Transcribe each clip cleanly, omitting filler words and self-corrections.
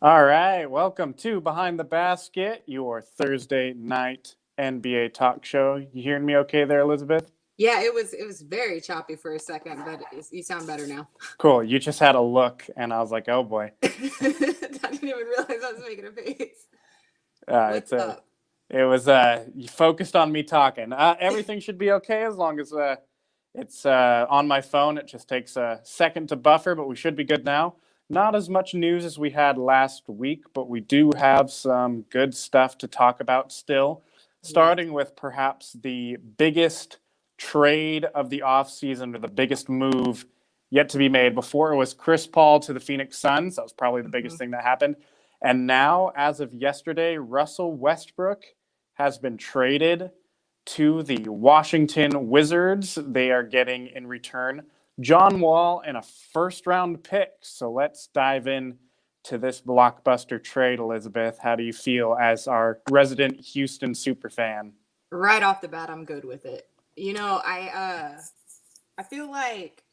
All right, welcome to Behind the Basket, your Thursday night NBA talk show. You hearing me okay there, Elizabeth? Yeah, it was very choppy for a second, but you sound better now. Cool. You just had a look, and I was like, oh boy. I didn't even realize I was making a face. It's What's a, up? it was you focused on me talking. Everything should be okay as long as it's on my phone. It just takes a second to buffer, but we should be good now. Not as much news as we had last week, but we do have some good stuff to talk about still. Yes. Starting with perhaps the biggest trade of the offseason or the biggest move yet to be made. Before it was Chris Paul to the Phoenix Suns. That was probably the biggest Mhm. thing that happened. And now, as of yesterday, Russell Westbrook has been traded to the Washington Wizards. They are getting in return John Wall and a first round pick. So let's dive in to this blockbuster trade, Elizabeth. How do you feel as our resident Houston superfan? Right off the bat, I'm good with it. I feel like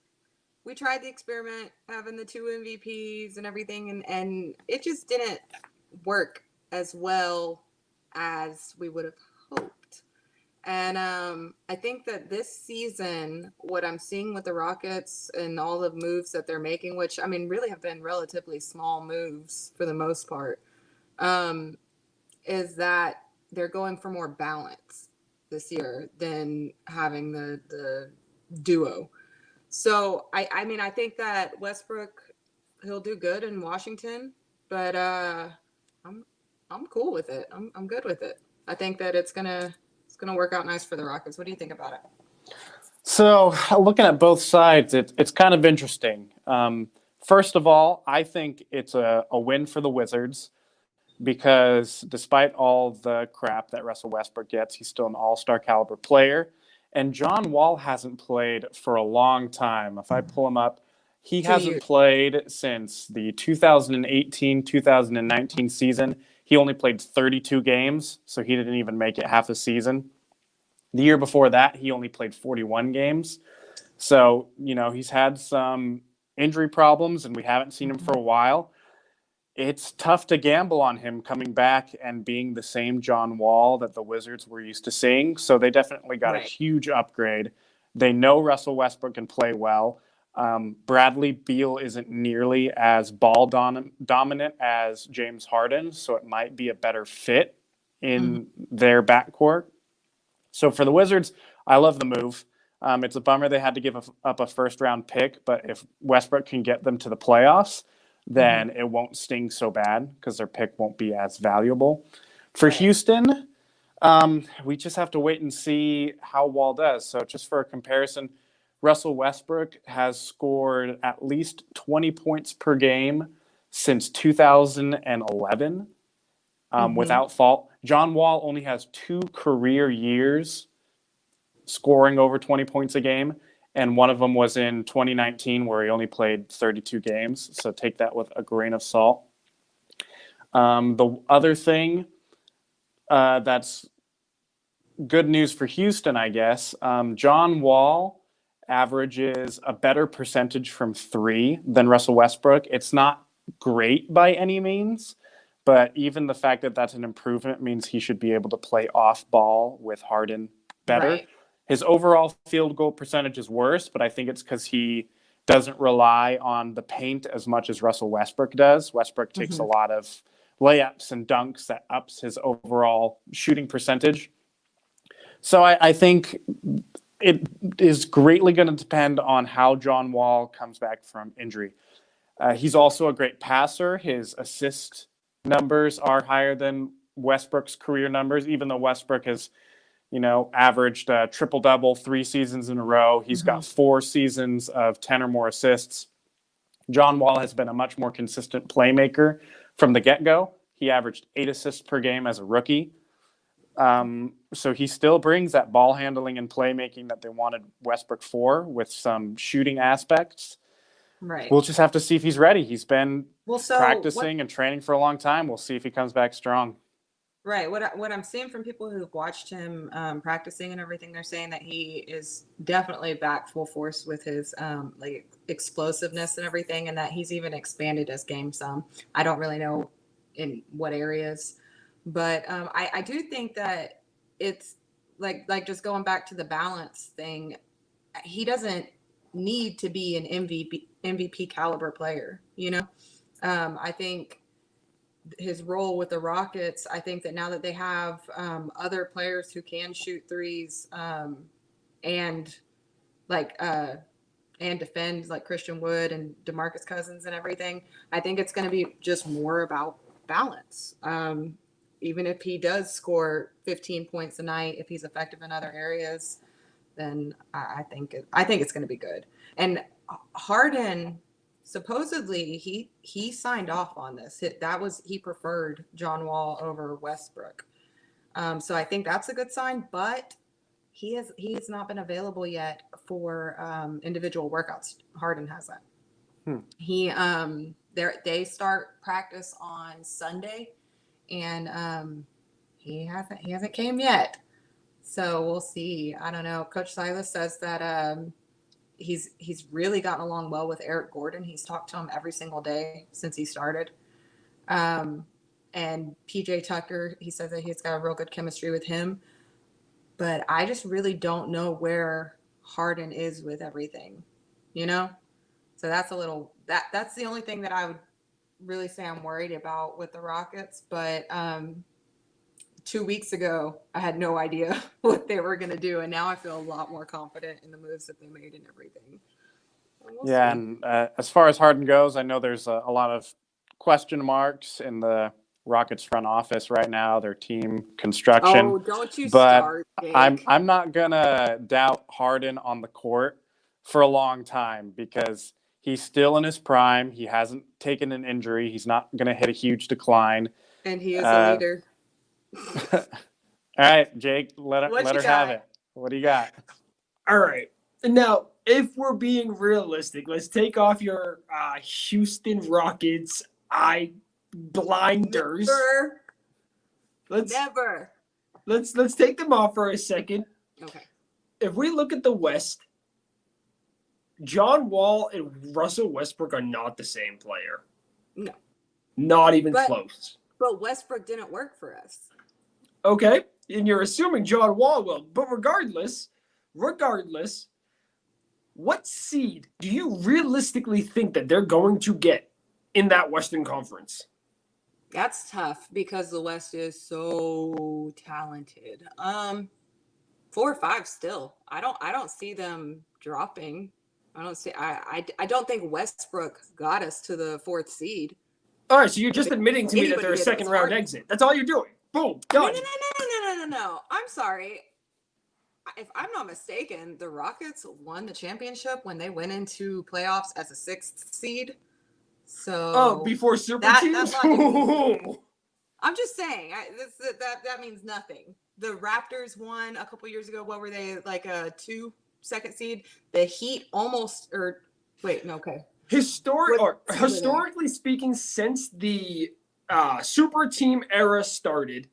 we tried the experiment having the two MVPs and everything, and it just didn't work as well as we would have hoped. And I think that this season, what I'm seeing with the Rockets and all the moves that they're making, which I mean, really have been relatively small moves for the most part, um, is that they're going for more balance this year than having the duo. So I mean, I think that Westbrook he'll do good in Washington, but I'm I'm cool with it. I'm good with it. I think that it's gonna work out nice for the Rockets. What do you think about it? So, looking at both sides, it's kind of interesting. First of all, I think it's a win for the Wizards because despite all the crap that Russell Westbrook gets, he's still an all star caliber player. And John Wall hasn't played for a long time. If I pull him up, he 2 years. hasn't played since the 2018 2019 season. He only played 32 games, so he didn't even make it half a season. The year before that, he only played 41 games. So, he's had some injury problems and we haven't seen him for a while. It's tough to gamble on him coming back and being the same John Wall that the Wizards were used to seeing. So they definitely got a Right. huge upgrade. They know Russell Westbrook can play well. Bradley Beal isn't nearly as dominant as James Harden, so it might be a better fit Mhm. in their backcourt. So for the Wizards, I love the move. It's a bummer they had to give up a first round pick, but if Westbrook can get them to the playoffs, Mhm. then it won't sting so bad because their pick won't be as valuable. For Right. Houston, we just have to wait and see how Wall does. So just for a comparison, Russell Westbrook has scored at least 20 points per game since 2011 Mhm. without fault. John Wall only has 2 career years scoring over 20 points a game. And one of them was in 2019, where he only played 32 games. So take that with a grain of salt. The other thing that's good news for Houston, I guess, John Wall averages a better percentage from three than Russell Westbrook. It's not great by any means, but even the fact that that's an improvement means he should be able to play off ball with Harden better. Right. His overall field goal percentage is worse, but I think it's because he doesn't rely on the paint as much as Russell Westbrook does. Westbrook takes a Mhm. lot of layups and dunks that ups his overall shooting percentage. So I think it is greatly going to depend on how John Wall comes back from injury. He's also a great passer. His assist numbers are higher than Westbrook's career numbers, even though Westbrook has, averaged a triple double 3 seasons in a row. He's got Mhm. 4 seasons of 10 or more assists. John Wall has been a much more consistent playmaker from the get go. He averaged 8 assists per game as a rookie. So he still brings that ball handling and playmaking that they wanted Westbrook for with some shooting aspects. Right. We'll just have to see if he's ready. He's been Well, so what? practicing and training for a long time. We'll see if he comes back strong. Right. What I'm seeing from people who've watched him practicing and everything, they're saying that he is definitely back full force with his like explosiveness and everything, and that he's even expanded his game some. I don't really know in what areas, but I do think that it's like just going back to the balance thing. He doesn't need to be an MVP caliber player. You know, I think his role with the Rockets, I think that now that they have other players who can shoot threes and like and defend like Christian Wood and DeMarcus Cousins and everything, I think it's going to be just more about balance. Even if he does score 15 points a night, if he's effective in other areas, then I think it's going to be good. And Harden, supposedly he signed off on this. He preferred John Wall over Westbrook. So I think that's a good sign, but he's not been available yet for individual workouts. Harden hasn't. He they start practice on Sunday, and he hasn't came yet. So we'll see. I don't know. Coach Silas says that he's really gotten along well with Eric Gordon. He's talked to him every single day since he started. And PJ Tucker, he says that he's got a real good chemistry with him. But I just really don't know where Harden is with everything, you know? So that's that's the only thing that I would really say I'm worried about with the Rockets. But 2 weeks ago, I had no idea what they were going to do. And now I feel a lot more confident in the moves that they made and everything. We'll see. And as far as Harden goes, I know there's a lot of question marks in the Rockets front office right now, their team construction. Oh, don't you but start, Jake. I'm not going to doubt Harden on the court for a long time because he's still in his prime. He hasn't taken an injury. He's not going to hit a huge decline. And he is a leader. All right, Jake, let her got? have it. What do you got? All right. Now, if we're being realistic, let's take off your Houston Rockets eye blinders. Never. Let's take them off for a second. Okay. If we look at the West, John Wall and Russell Westbrook are not the same player. No. Not even close. But Westbrook didn't work for us. Okay. And you're assuming John Wall will. But regardless, what seed do you realistically think that they're going to get in that Western Conference? That's tough because the West is so talented. 4 or 5 still. I don't see them dropping. I don't think Westbrook got us to the 4th seed. All right, so you're just admitting to me that they're a second round exit. That's all you're doing. Boom, done. No. I'm sorry. If I'm not mistaken, the Rockets won the championship when they went into playoffs as a 6th seed. So before super teams? I'm just saying that means nothing. The Raptors won a couple years ago. What were they, like a 2nd seed? The Heat Historically speaking, since the super team era started,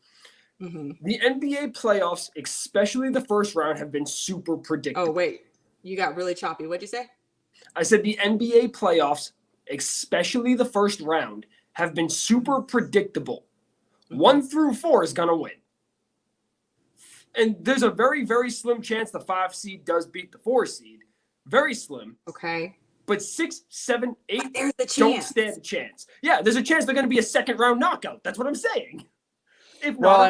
the NBA playoffs, especially the first round, have been super predictable. Oh, wait. You got really choppy. What'd you say? I said the NBA playoffs, especially the first round, have been super predictable. 1 through 4 is going to win. And there's a very, very slim chance the 5 seed does beat the 4 seed. Very slim. Okay. But 6, 7, 8 don't stand a chance. Yeah, there's a chance they're going to be a second round knockout. That's what I'm saying. If well, not,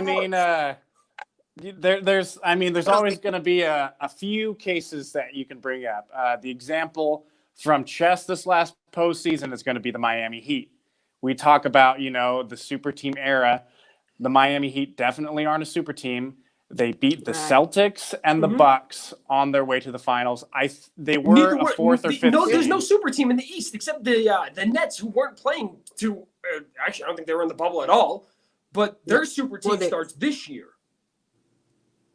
I mean, there's always going to be a few cases that you can bring up. The example from chess this last postseason is going to be the Miami Heat. We talk about, the super team era. The Miami Heat definitely aren't a super team. They beat the Celtics and the Bucks on their way to the finals. They were a 4th or 5th seed. There's no super team in the East except the Nets, who weren't playing to. Actually, I don't think they were in the bubble at all. But their super team starts this year.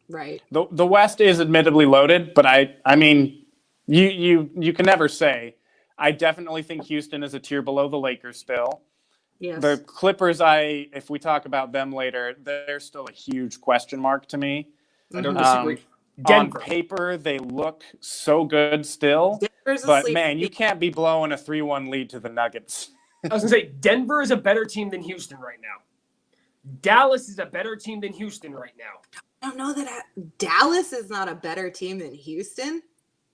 Right. The West is admittedly loaded, but I mean, you can never say. I definitely think Houston is a tier below the Lakers still. Yes. The Clippers, if we talk about them later, they're still a huge question mark to me. I don't Mhm. disagree. On Denver. paper, they look so good still, Denver's a but sleeper man, you team. can't be blowing a 3-1 lead to the Nuggets. I was going to say, Denver is a better team than Houston right now. Dallas is a better team than Houston right now. I don't know that Dallas is not a better team than Houston.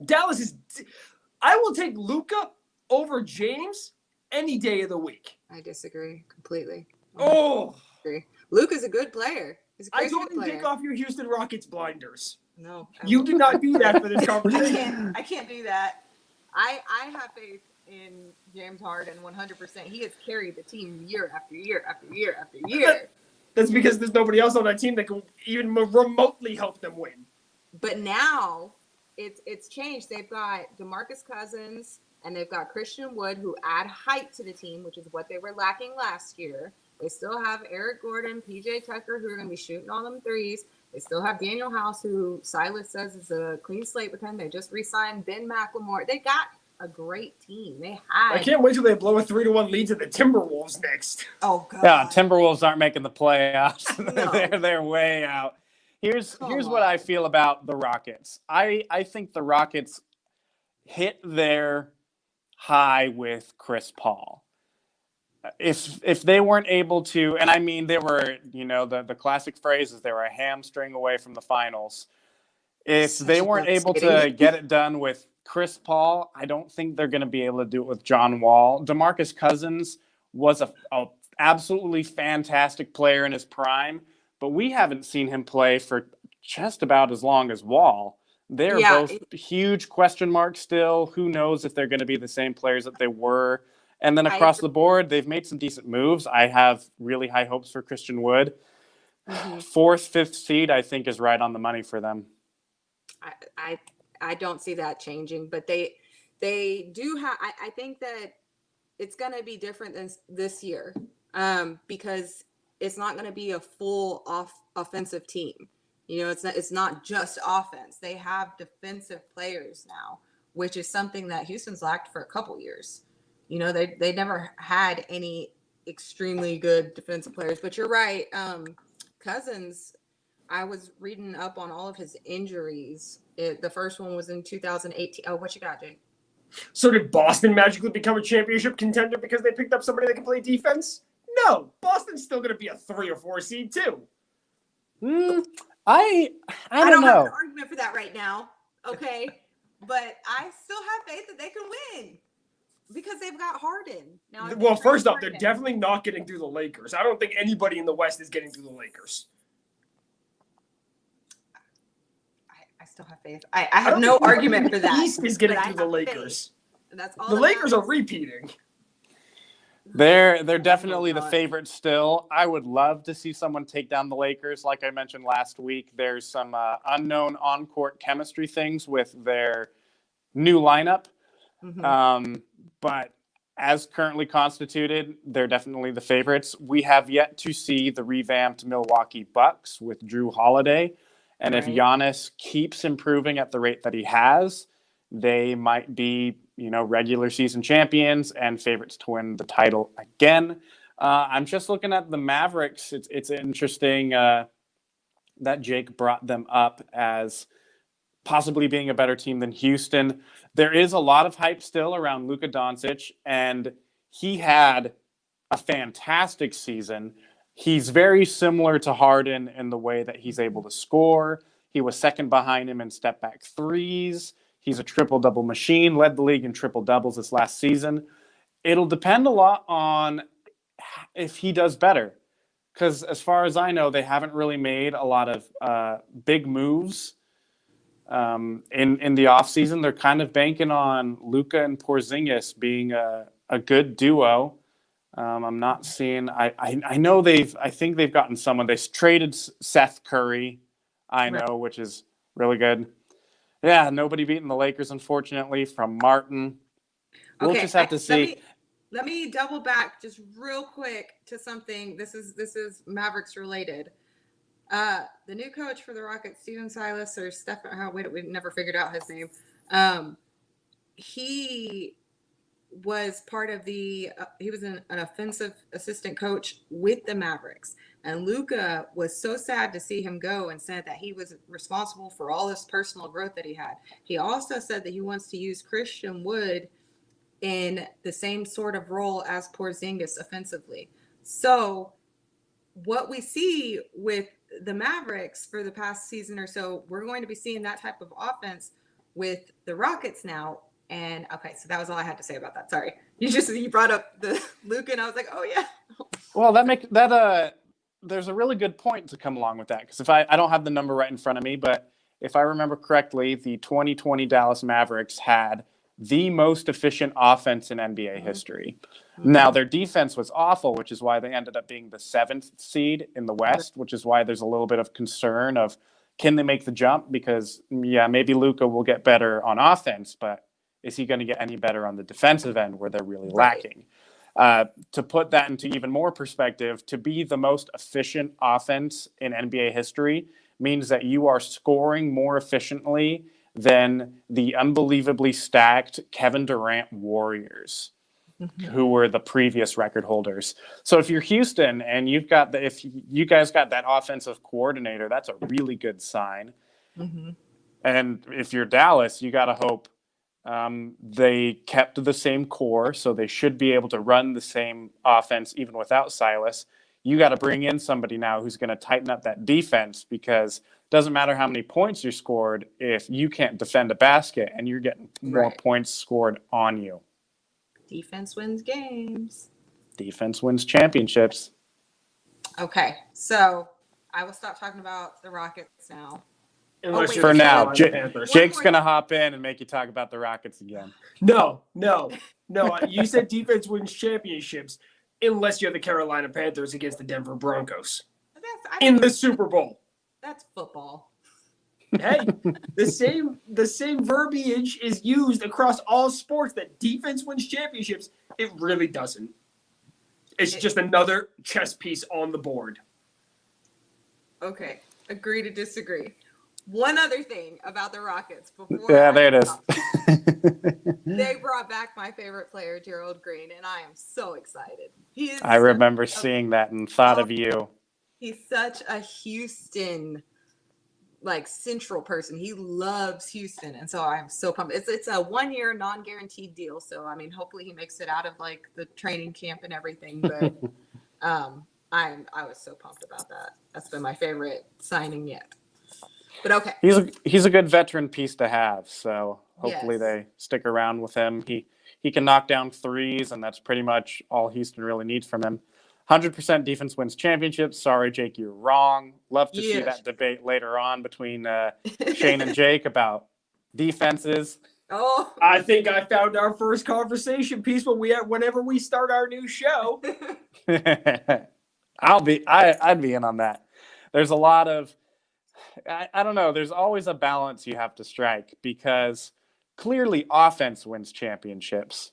Dallas is. I will take Luka over James any day of the week. I disagree completely. Oh, Luka's a good player. He's a I great told good you player. take off your Houston Rockets blinders. No, I You won't. did not do that for this I conversation. can't do that. I have faith in James Harden 100%. He has carried the team year after year after year after year. That's because there's nobody else on that team that can even remotely help them win. But now it's changed. They've got DeMarcus Cousins and they've got Christian Wood who add height to the team, which is what they were lacking last year. They still have Eric Gordon, PJ Tucker, who are going to be shooting all them threes. They still have Daniel House, who Silas says is a clean slate with him. They just re-signed Ben McLemore. They got a great team. They had. I can't wait till they blow a 3-1 lead to the Timberwolves next. Oh God. Yeah, Timberwolves aren't making the playoffs. No. they're way out. Here's Come what on. I feel about the Rockets. I think the Rockets hit their high with Chris Paul. If they weren't able to, and I mean they were, the classic phrase is they were a hamstring away from the finals. If Such they a weren't able to devastating- get it done with Chris Paul, I don't think they're going to be able to do it with John Wall. DeMarcus Cousins was a absolutely fantastic player in his prime, but we haven't seen him play for just about as long as Wall. They're both huge question marks still. Who knows if they're going to be the same players that they were. And then across the board, they've made some decent moves. I have really high hopes for Christian Wood. Mhm. 4th, 5th seed, I think, is right on the money for them. I don't see that changing, but they do have. I think that it's going to be different than this year, because it's not going to be a full offensive team. It's not just offense. They have defensive players now, which is something that Houston's lacked for a couple years. They never had any extremely good defensive players. But you're right, Cousins. I was reading up on all of his injuries. The first one was in 2018. Oh, what you got, Jake? So did Boston magically become a championship contender because they picked up somebody that can play defense? No, Boston's still going to be a 3 or 4 seed too. I I don't don't have know. an argument for that right now. Okay, but I still have faith that they can win because they've got Harden now. Well, first off, they're definitely not getting through the Lakers. I don't think anybody in the West is getting through the Lakers. I still have faith. I have no argument for that. The East is getting but I through the have Lakers. faith. That's all. The that Lakers are matters. repeating. They're definitely the God. favorite still. I would love to see someone take down the Lakers. Like I mentioned last week, there's some unknown on-court chemistry things with their new lineup. Mhm. But as currently constituted, they're definitely the favorites. We have yet to see the revamped Milwaukee Bucks with Drew Holiday. And if Right. Giannis keeps improving at the rate that he has, they might be, regular season champions and favorites to win the title again. I'm just looking at the Mavericks. It's interesting that Jake brought them up as possibly being a better team than Houston. There is a lot of hype still around Luka Doncic, and he had a fantastic season. He's very similar to Harden in the way that he's able to score. He was second behind him in step-back threes. He's a triple-double machine, led the league in triple-doubles this last season. It'll depend a lot on if he does better, because as far as I know, they haven't really made a lot of big moves in the offseason. They're kind of banking on Luka and Porzingis being a good duo. I'm not seeing. I know I think they've gotten someone. They traded Seth Curry. I know, which is really good. Yeah, nobody beating the Lakers, unfortunately, from Martin. We'll just have to see. Let me double back just real quick to something. This is Mavericks related. The new coach for the Rockets, Stephen Silas, or Stephen, we never figured out his name. He was part of the he was an offensive assistant coach with the Mavericks, and Luka was so sad to see him go and said that he was responsible for all this personal growth that he had. He also said that he wants to use Christian Wood in the same sort of role as Porzingis offensively. So what we see with the Mavericks for the past season or so, we're going to be seeing that type of offense with the Rockets now. And okay, so that was all I had to say about that. Sorry. You brought up the Luka and I was like, oh yeah. Well, there's a really good point to come along with that, because if I don't have the number right in front of me, but if I remember correctly, the 2020 Dallas Mavericks had the most efficient offense in NBA history. Now, their defense was awful, which is why they ended up being the 7th seed in the West, which is why there's a little bit of concern of, can they make the jump? Because, yeah, maybe Luka will get better on offense, but is he going to get any better on the defensive end where they're really lacking? To put that into even more perspective, to be the most efficient offense in NBA history means that you are scoring more efficiently than the unbelievably stacked Kevin Durant Warriors, who were the previous record holders. So if you're Houston and if you guys got that offensive coordinator, that's a really good sign. And if you're Dallas, you got to hope they kept the same core, so they should be able to run the same offense even without Silas. You got to bring in somebody now who's going to tighten up that defense, because it doesn't matter how many points you scored if you can't defend a basket and you're getting more points scored on you. Defense wins games. Defense wins championships. Okay, so I will stop talking about the Rockets now. Unless you're For the now, Carolina Panthers. Jake's going to hop in and make you talk about the Rockets again. No. You said defense wins championships unless you're the Carolina Panthers against the Denver Broncos in the Super Bowl. That's football. Hey, the same verbiage is used across all sports, that defense wins championships. It really doesn't. It's just another chess piece on the board. Okay, agree to disagree. One other thing about the Rockets before. Yeah, there it is. They brought back my favorite player, Gerald Green, and I am so excited. I remember seeing that and thought of you. He's such a Houston, central person. He loves Houston, and so I'm so pumped. It's a 1-year non-guaranteed deal, so I mean, hopefully he makes it out of the training camp and everything. But I was so pumped about that. That's been my favorite signing yet. But okay. He's a good veteran piece to have, so hopefully they stick around with him. He can knock down threes, and that's pretty much all Houston really needs from him. 100% defense wins championships. Sorry, Jake, you're wrong. Love to see that debate later on between Shane and Jake about defenses. Oh, I think I found our first conversation piece whenever we start our new show. I'd be in on that. There's a lot of, I don't know, there's always a balance you have to strike, because clearly offense wins championships,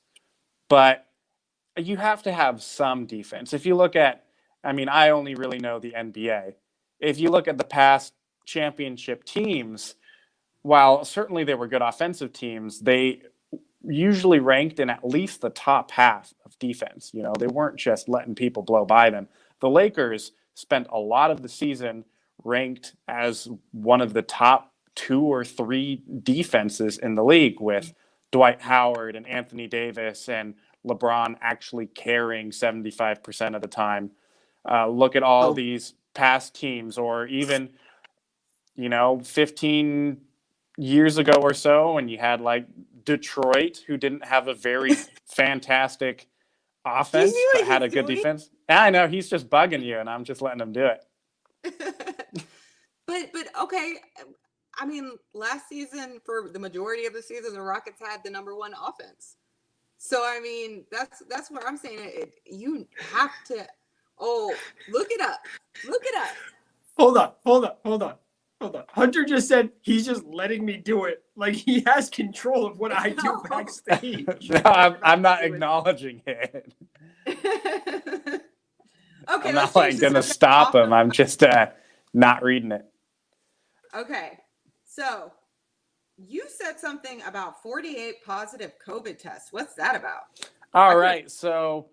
but you have to have some defense. If you look at, I only really know the NBA. If you look at the past championship teams, while certainly they were good offensive teams, they usually ranked in at least the top half of defense. They weren't just letting people blow by them. The Lakers spent a lot of the season ranked as one of the top 2 or 3 defenses in the league, with Dwight Howard and Anthony Davis and LeBron actually carrying 75% of the time. Look at all these past teams, or even, 15 years ago or so, when you had Detroit, who didn't have a very fantastic offense, but had a good defense. I know, he's just bugging you, and I'm just letting him do it. But okay. Last season, for the majority of the season, the Rockets had the number 1 offense. So that's where I'm saying it. You have to. Oh, look it up. Look it up. Hold on. Hunter just said he's just letting me do it. He has control of what I do backstage. No, I'm not acknowledging it. Okay, I'm not going to stop him. I'm just not reading it. Okay, so you said something about 48 positive COVID tests. What's that about? All right. So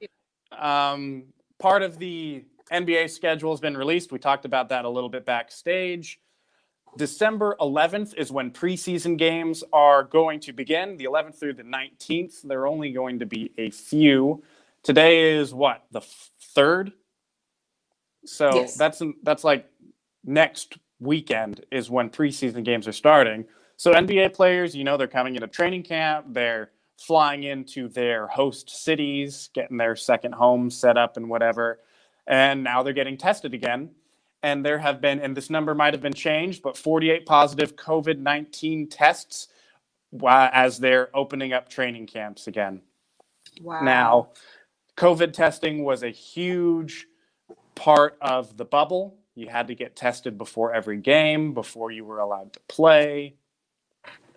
part of the NBA schedule has been released. We talked about that a little bit backstage. December 11th is when preseason games are going to begin. The 11th through the 19th, there are only going to be a few. Today is what, the 3rd? So Yes. that's like next weekend is when preseason games are starting. So NBA players, they're coming into training camp. They're flying into their host cities, getting their second home set up and whatever. And now they're getting tested again. And there have been, and this number might have been changed, but 48 positive COVID-19 tests as they're opening up training camps again. Wow. Now, COVID testing was a huge part of the bubble. You had to get tested before every game, before you were allowed to play.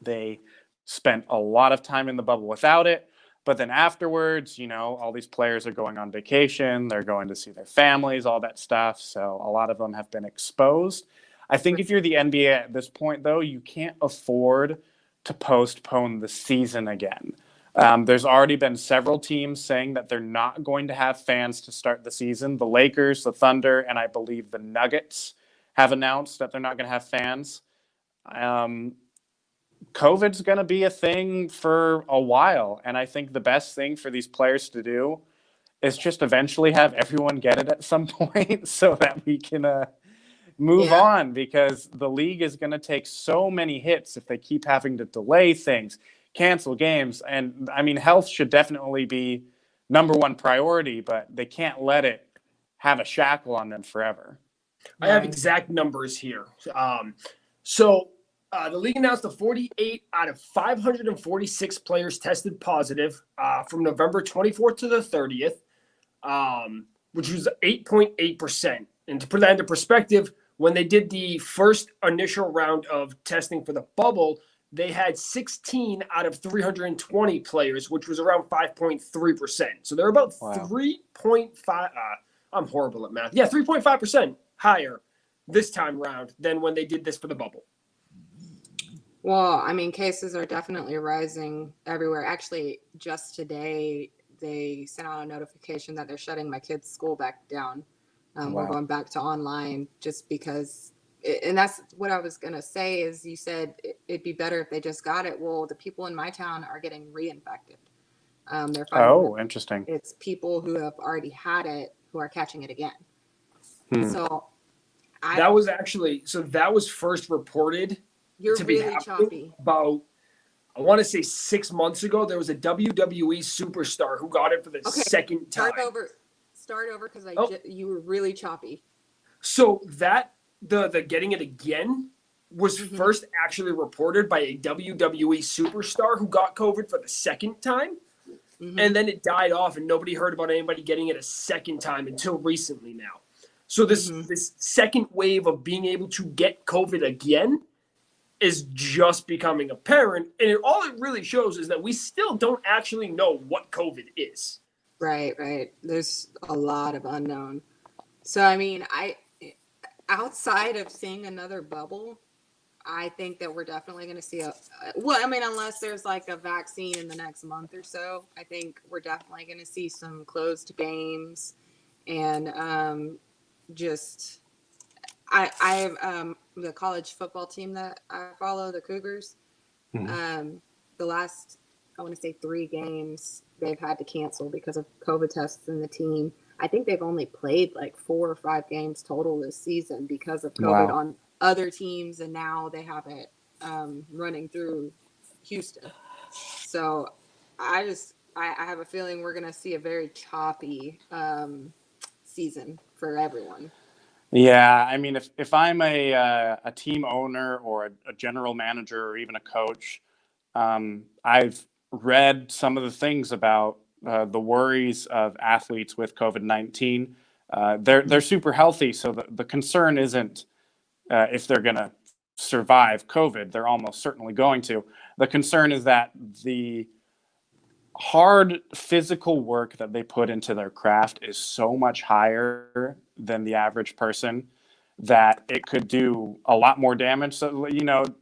They spent a lot of time in the bubble without it. But then afterwards, all these players are going on vacation. They're going to see their families, all that stuff. So a lot of them have been exposed. I think if you're the NBA at this point, though, you can't afford to postpone the season again. There's already been several teams saying that they're not going to have fans to start the season. The Lakers, the Thunder, and I believe the Nuggets have announced that they're not going to have fans. COVID's going to be a thing for a while. And I think the best thing for these players to do is just eventually have everyone get it at some point so that we can move on, because the league is going to take so many hits if they keep having to delay things, cancel games. And I mean, health should definitely be number one priority, but they can't let it have a shackle on them forever. I have exact numbers here. The league announced that 48 out of 546 players tested positive from November 24th to the 30th, which was 8.8%. And to put that into perspective, when they did the first initial round of testing for the bubble, they had 16 out of 320 players, which was around 5.3%. So they're about 3.5. I'm horrible at math. Yeah, 3.5% higher this time round than when they did this for the bubble. Well, I mean, cases are definitely rising everywhere. Actually, just today, they sent out a notification that they're shutting my kids' school back down. We're going back to online just because, and that's what I was going to say is you said it'd be better if they just got it. Well, the people in my town are getting reinfected. They're finding interesting. It's people who have already had it who are catching it again. So that was first reported. You're really choppy. About, I want to say 6 months ago, there was a WWE superstar who got it for the second time. Start over because you were really choppy. So that the getting it again was first actually reported by a WWE superstar who got COVID for the second time. And then it died off and nobody heard about anybody getting it a second time until recently now. So this second wave of being able to get COVID again is just becoming apparent. And all it really shows is that we still don't actually know what COVID is. Right. There's a lot of unknown. So, I mean, outside of seeing another bubble, I think that we're definitely going to see unless there's like a vaccine in the next month or so, I think we're definitely going to see some closed games and I have the college football team that I follow, the Cougars. The last, I want to say 3 games they've had to cancel because of COVID tests in the team. I think they've only played like 4 or 5 games total this season because of COVID on other teams, and now they have it running through Houston. So I have a feeling we're going to see a very choppy season for everyone. Yeah, I mean, if I'm a team owner or a general manager or even a coach, I've read some of the things about the worries of athletes with COVID-19. They're super healthy, so the concern isn't if they're going to survive COVID. They're almost certainly going to. The concern is that the hard physical work that they put into their craft is so much higher than the average person that it could do a lot more damage. So,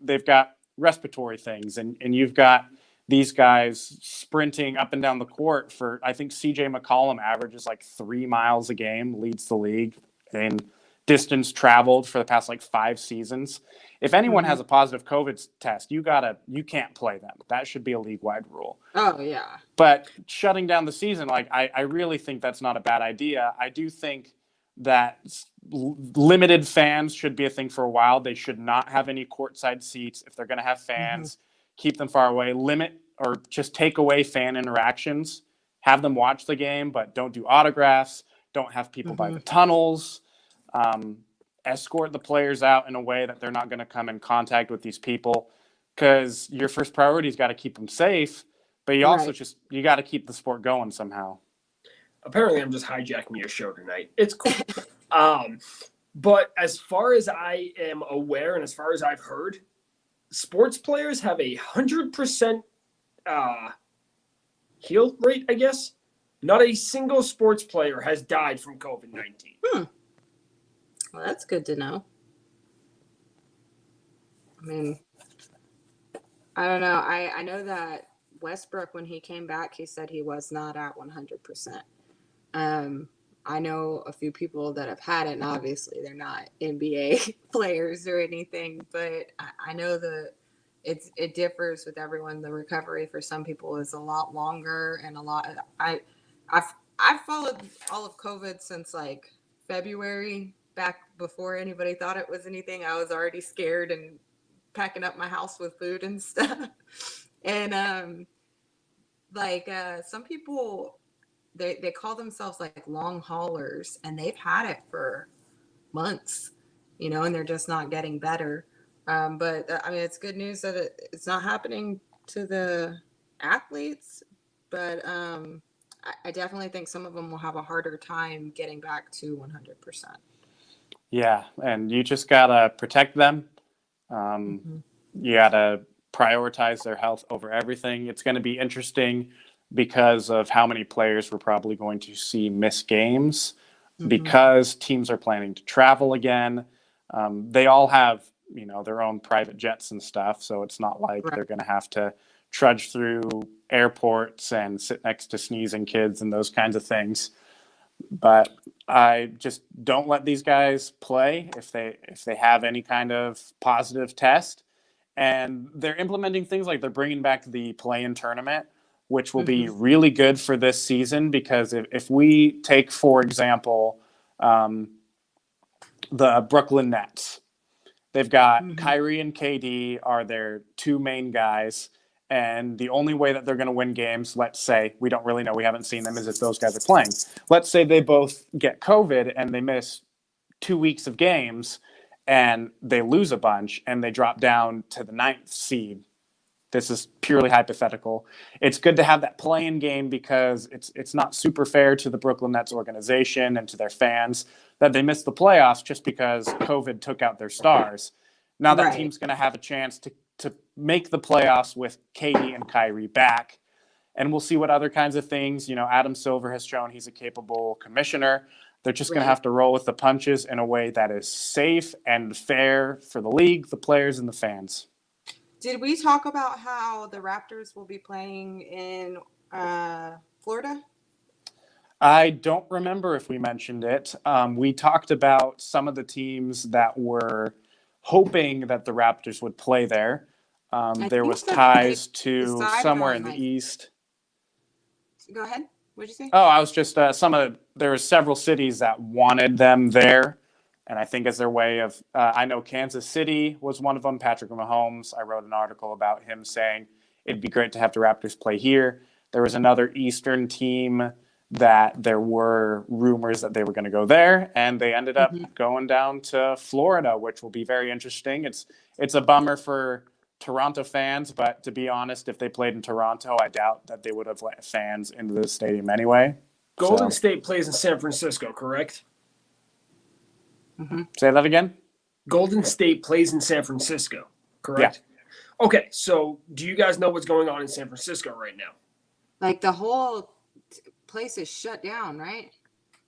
they've got respiratory things, and you've got these guys sprinting up and down the court for, I think CJ McCollum averages like 3 miles a game, leads the league in distance traveled for the past like 5 seasons. If anyone has a positive COVID test, you can't play them. That should be a league-wide rule. Oh yeah. But shutting down the season, like I really think that's not a bad idea. I do think that limited fans should be a thing for a while. They should not have any courtside seats. If they're going to have fans, keep them far away. Limit or just take away fan interactions. Have them watch the game, but don't do autographs. Don't have people by the tunnels. Escort the players out in a way that they're not going to come in contact with these people, because your first priority's got to keep them safe, but you also you got to keep the sport going somehow. Apparently I'm just hijacking your show tonight. It's cool. But as far as I am aware and as far as I've heard, sports players have 100% heal rate, I guess. Not a single sports player has died from COVID-19. Well, that's good to know. I mean, I don't know. I know that Westbrook, when he came back, he said he was not at 100%. I know a few people that have had it, and obviously they're not NBA players or anything, but I know that it differs with everyone. The recovery for some people is a lot longer, and I've followed all of COVID since like February, back before anybody thought it was anything. I was already scared and packing up my house with food and stuff. And some people, they call themselves like long haulers, and they've had it for months, and they're just not getting better. But I mean, it's good news that it's not happening to the athletes, but I definitely think some of them will have a harder time getting back to 100%. Yeah, and you just gotta protect them. You gotta prioritize their health over everything. It's going to be interesting because of how many players we're probably going to see miss games, because teams are planning to travel again. They all have, their own private jets and stuff, so it's not like they're going to have to trudge through airports and sit next to sneezing kids and those kinds of things. But I just don't let these guys play if they have any kind of positive test. And they're implementing things like they're bringing back the play-in tournament, which will be really good for this season, because if we take, for example, the Brooklyn Nets, they've got Kyrie and KD are their 2 main guys. And the only way that they're going to win games, let's say, we don't really know, we haven't seen them, is if those guys are playing. Let's say they both get COVID and they miss 2 weeks of games and they lose a bunch and they drop down to the 9th seed. This is purely hypothetical. It's good to have that play-in game, because it's not super fair to the Brooklyn Nets organization and to their fans that they missed the playoffs just because COVID took out their stars. Now that team's going to have a chance to make the playoffs with KD and Kyrie back. And we'll see what other kinds of things, Adam Silver has shown he's a capable commissioner. They're just going to have to roll with the punches in a way that is safe and fair for the league, the players, and the fans. Did we talk about how the Raptors will be playing in Florida? I don't remember if we mentioned it. We talked about some of the teams that were hoping that the Raptors would play there. There was ties to somewhere in the East. Go ahead. What'd you say? Oh, I was just there were several cities that wanted them there. And I think as their way of, I know Kansas City was one of them, Patrick Mahomes. I wrote an article about him saying it'd be great to have the Raptors play here. There was another Eastern team that there were rumors that they were going to go there, and they ended up going down to Florida, which will be very interesting. It's a bummer for Toronto fans, but to be honest, if they played in Toronto, I doubt that they would have let fans into the stadium anyway. Golden State plays in San Francisco, correct? Say that again? Golden State plays in San Francisco, correct? Yeah. Okay, so do you guys know what's going on in San Francisco right now? Like the whole place is shut down, right?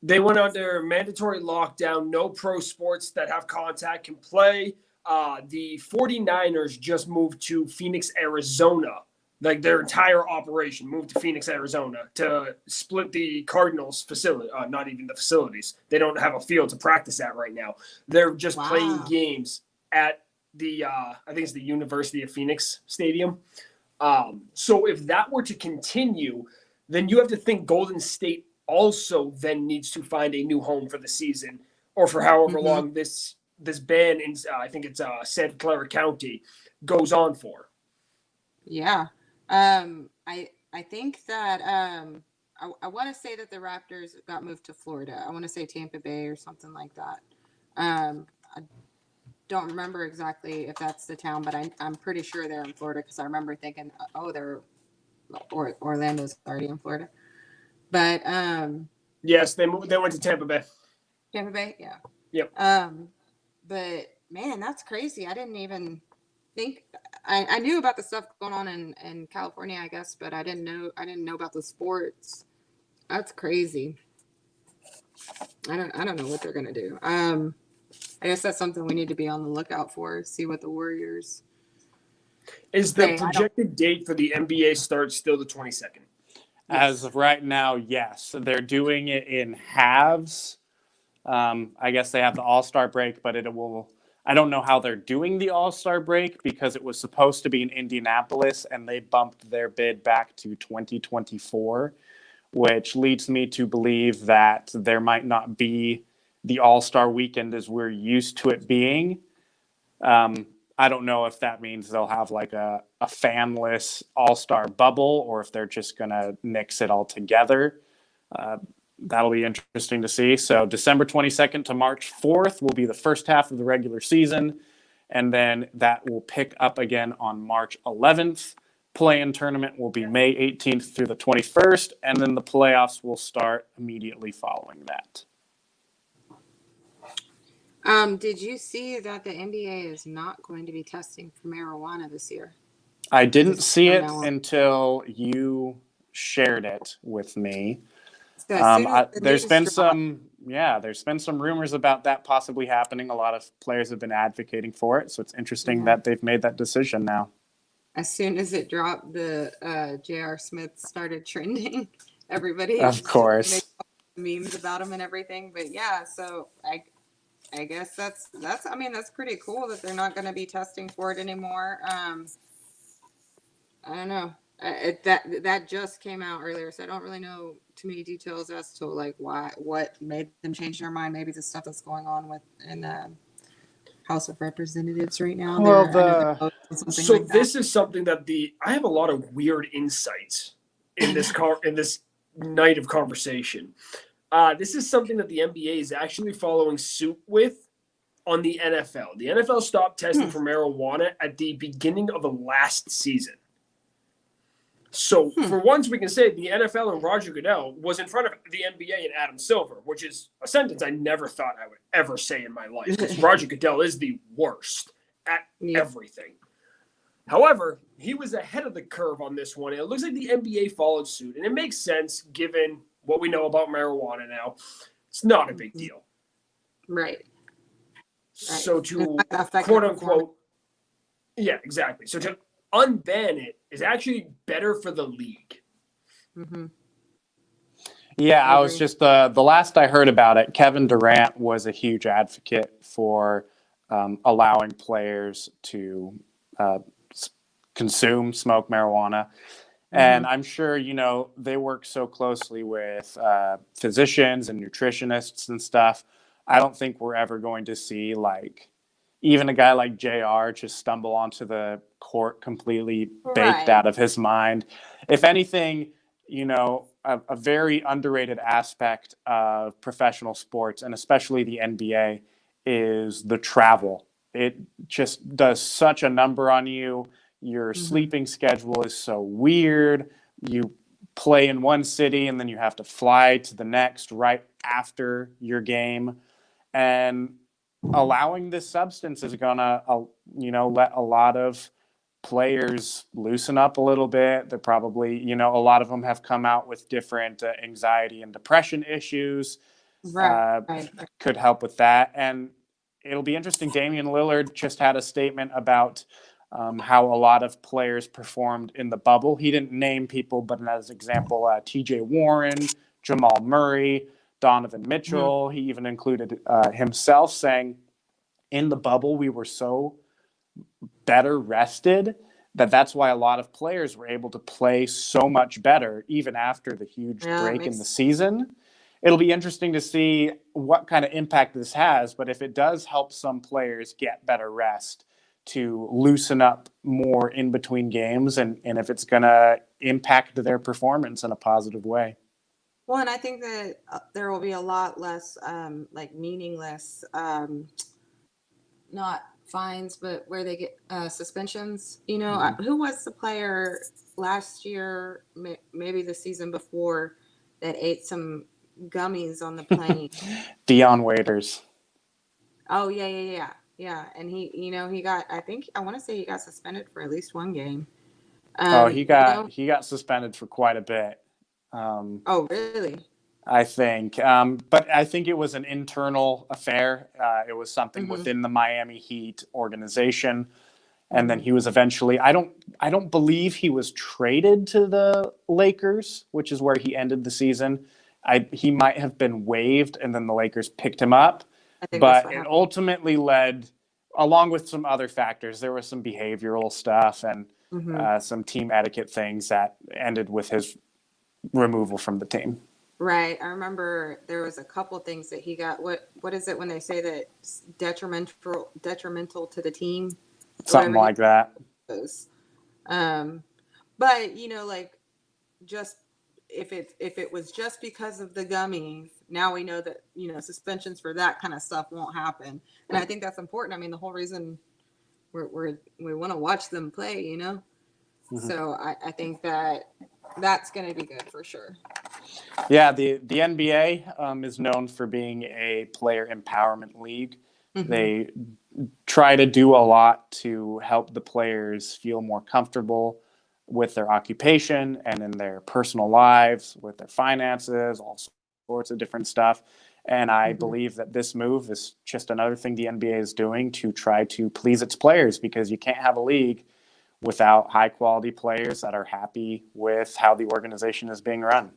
They went under mandatory lockdown. No pro sports that have contact can play. the 49ers just moved to Phoenix, Arizona. Like their entire operation moved to Phoenix, Arizona to split the Cardinals facility. Not even the facilities. They don't have a field to practice at right now. They're just playing Wow. games at the, I think it's the University of Phoenix Stadium. So if that were to continue, then you have to think Golden State also then needs to find a new home for the season or for however Mhm. long this ban in, I think it's Santa Clara County, goes on for. Yeah. I think that I want to say that the Raptors got moved to Florida. I want to say Tampa Bay or something like that. I don't remember exactly if that's the town, but I'm pretty sure they're in Florida because I remember thinking, oh, Orlando's already in Florida. But Yes, they went to Tampa Bay. Tampa Bay, yeah. Yep. But man, that's crazy. I didn't even think I knew about the stuff going on in California, I guess, but I didn't know about the sports. That's crazy. I don't know what they're gonna do. I guess that's something we need to be on the lookout for. See what the Warriors. Is the Hey, I don't- projected date for the NBA start still the 22nd? As of right now, yes. They're doing it in halves. I guess they have the All-Star break, but it will. I don't know how they're doing the All-Star break because it was supposed to be in Indianapolis and they bumped their bid back to 2024, which leads me to believe that there might not be the All-Star weekend as we're used to it being. I don't know if that means they'll have like a fanless All-Star bubble or if they're just going to mix it all together. That'll be interesting to see. So December 22nd to March 4th will be the first half of the regular season. And then that will pick up again on March 11th. Play-in tournament will be May 18th through the 21st. And then the playoffs will start immediately following that. Did you see that the NBA is not going to be testing for marijuana this year? I didn't see it No. until you shared it with me. So as soon as the There's news been dropped- there's been some rumors about that possibly happening. A lot of players have been advocating for it, so it's interesting Yeah. that they've made that decision now. As soon as it dropped, the J.R. Smith started trending. Everybody Of was course. making memes about him and everything. But yeah, so I guess that's I mean that's pretty cool that they're not going to be testing for it anymore. I don't know. That just came out earlier, so I don't really know too many details as to like what made them change their mind. Maybe the stuff that's going on in the House of Representatives right now. Well, I know they're voting on something So like that. this is something that I have a lot of weird insights in this in this night of conversation. This is something that the NBA is actually following suit with on the NFL. The NFL stopped testing for marijuana at the beginning of the last season. So for once, we can say the NFL and Roger Goodell was in front of the NBA and Adam Silver, which is a sentence I never thought I would ever say in my life because Roger Goodell is the worst at everything. However, he was ahead of the curve on this one. And it looks like the NBA followed suit, and it makes sense given what we know about marijuana now. It's not a big deal. Right. So to Affect quote their unquote, yeah, exactly. So to unban it is actually better for the league. Mm-hmm. Yeah, I I was agree. just the last I heard about it. Kevin Durant was a huge advocate for allowing players to smoke marijuana. And I'm sure, they work so closely with physicians and nutritionists and stuff. I don't think we're ever going to see even a guy like JR just stumble onto the court completely baked Right. out of his mind. If anything, a very underrated aspect of professional sports, and especially the NBA, is the travel. It just does such a number on you. Your sleeping schedule is so weird. You play in one city and then you have to fly to the next right after your game. And allowing this substance is going to, let a lot of players loosen up a little bit. They're probably, a lot of them have come out with different anxiety and depression issues. Right. Could help with that. And it'll be interesting. Damian Lillard just had a statement about how a lot of players performed in the bubble. He didn't name people, but as example, T.J. Warren, Jamal Murray, Donovan Mitchell. He even included himself, saying, in the bubble, we were so better rested that's why a lot of players were able to play so much better even after the huge break in the season. It'll be interesting to see what kind of impact this has, but if it does help some players get better rest to loosen up more in between games, and if it's going to impact their performance in a positive way. Well, and I think that there will be a lot less like meaningless, not fines, but where they get suspensions. You know, who was the player last year, maybe the season before, that ate some gummies on the plane? Dion Waiters. Oh, yeah. And he got, I want to say he got suspended for at least one game. He got suspended for quite a bit. Oh, really? I think. But I think it was an internal affair. It was something within the Miami Heat organization. And then he was eventually, I don't believe he was traded to the Lakers, which is where he ended the season. He might have been waived, and then the Lakers picked him up. But it ultimately led, along with some other factors, there was some behavioral stuff and some team etiquette things that ended with his removal from the team. Right. I remember there was a couple things that he got. What is it when they say that it's detrimental to the team? Something like that. But like, just if it was just because of the gummies, now we know that suspensions for that kind of stuff won't happen. And I think that's important. I mean, the whole reason we want to watch them play, So I think that's going to be good for sure. Yeah, the NBA is known for being a player empowerment league. They try to do a lot to help the players feel more comfortable with their occupation and in their personal lives, with their finances, all sorts of different stuff. And I believe that this move is just another thing the NBA is doing to try to please its players, because you can't have a league without high-quality players that are happy with how the organization is being run.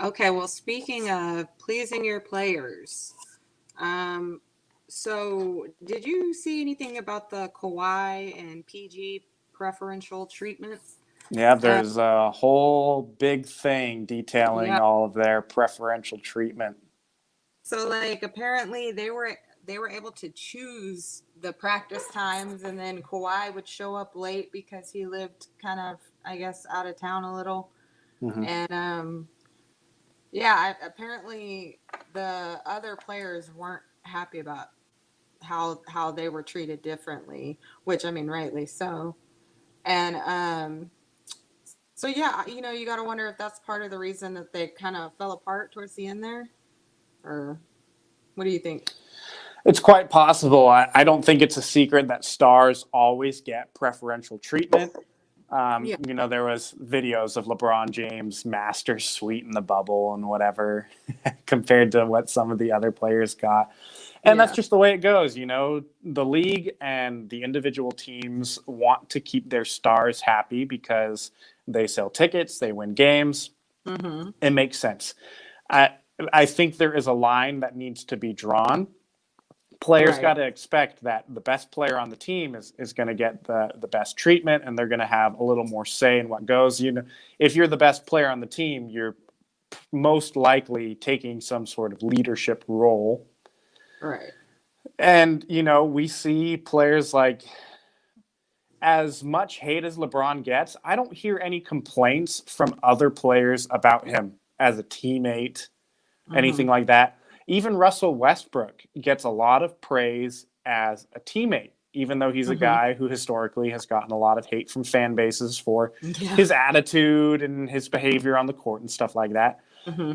Okay, well, speaking of pleasing your players, so did you see anything about the Kawhi and PG preferential treatment? Yeah, there's a whole big thing detailing all of their preferential treatment. So, like, apparently they were able to choose the practice times, and then Kawhi would show up late because he lived kind of, I guess, out of town a little. And apparently the other players weren't happy about how they were treated differently, which, I mean, rightly so. And so yeah, you got to wonder if that's part of the reason that they kind of fell apart towards the end there, or what do you think? It's quite possible. I don't think it's a secret that stars always get preferential treatment. There was videos of LeBron James Masters suite in the bubble and whatever compared to what some of the other players got. And that's just the way it goes. The league and the individual teams want to keep their stars happy because they sell tickets, they win games. It makes sense. I think there is a line that needs to be drawn. Players got to expect that the best player on the team is going to get the best treatment, and they're going to have a little more say in what goes. If you're the best player on the team, you're most likely taking some sort of leadership role. Right. And, we see players like, as much hate as LeBron gets, I don't hear any complaints from other players about him as a teammate, anything like that. Even Russell Westbrook gets a lot of praise as a teammate, even though he's a guy who historically has gotten a lot of hate from fan bases for his attitude and his behavior on the court and stuff like that.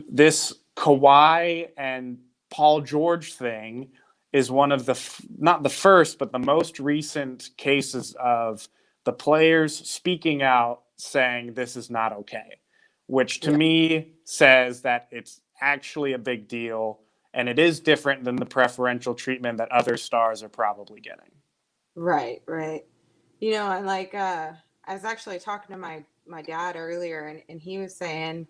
This Kawhi and Paul George thing is one of not the first, but the most recent cases of the players speaking out saying this is not okay, which to me says that it's actually a big deal And it is different than the preferential treatment that other stars are probably getting. Right, right. And like I was actually talking to my dad earlier, and he was saying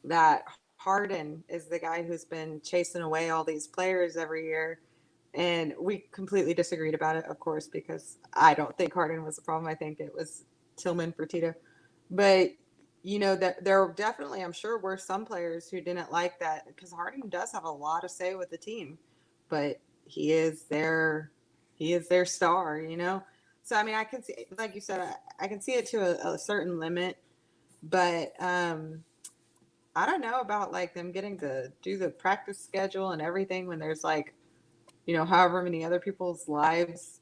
that Harden is the guy who's been chasing away all these players every year. And we completely disagreed about it, of course, because I don't think Harden was the problem. I think it was Tillman Fertitta. But that there definitely, I'm sure, were some players who didn't like that, because Harden does have a lot of say with the team, but he is their star. So I mean, I can see, like you said, I can see it to a certain limit, but I don't know about like them getting to do the practice schedule and everything when there's like, however many other people's lives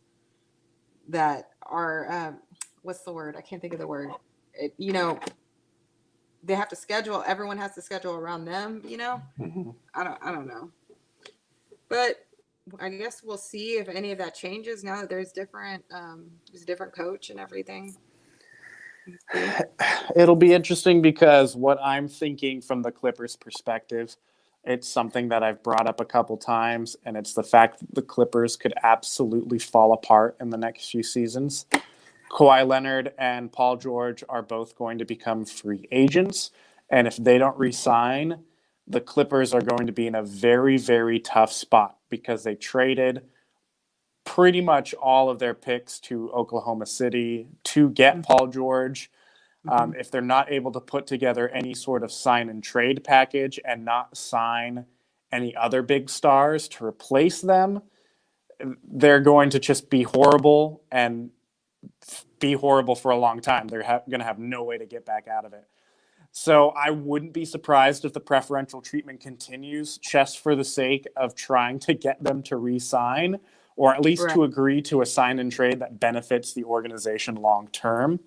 that are, what's the word? I can't think of the word. They have to schedule. Everyone has to schedule around them. Mm-hmm. I don't know, but I guess we'll see if any of that changes now that there's a different coach and everything. It'll be interesting because what I'm thinking from the Clippers' perspective, it's something that I've brought up a couple times, and it's the fact that the Clippers could absolutely fall apart in the next few seasons. Kawhi Leonard and Paul George are both going to become free agents, and if they don't re-sign, the Clippers are going to be in a very, very tough spot because they traded pretty much all of their picks to Oklahoma City to get Paul George. If they're not able to put together any sort of sign and trade package and not sign any other big stars to replace them, they're going to just be horrible and be horrible for a long time. They're going to have no way to get back out of it. So I wouldn't be surprised if the preferential treatment continues just for the sake of trying to get them to re-sign, or at least to agree to a sign and trade that benefits the organization long term.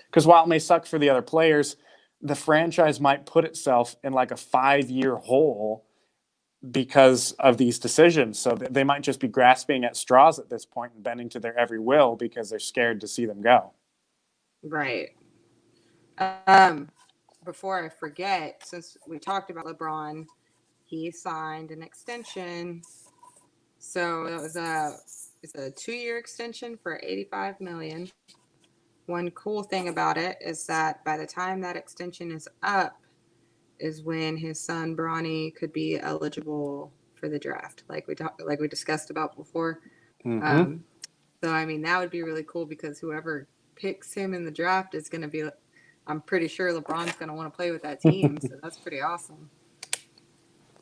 Because while it may suck for the other players, the franchise might put itself in like a 5-year hole because of these decisions. So they might just be grasping at straws at this point and bending to their every will because they're scared to see them go. Right. Before I forget, since we talked about LeBron, he signed an extension. So it's a 2-year extension for $85 million. One cool thing about it is that by the time that extension is up is when his son Bronny could be eligible for the draft, like we discussed about before. Mm-hmm. So I mean, that would be really cool because whoever picks him in the draft is going to be, I'm pretty sure LeBron's going to want to play with that team. So that's pretty awesome.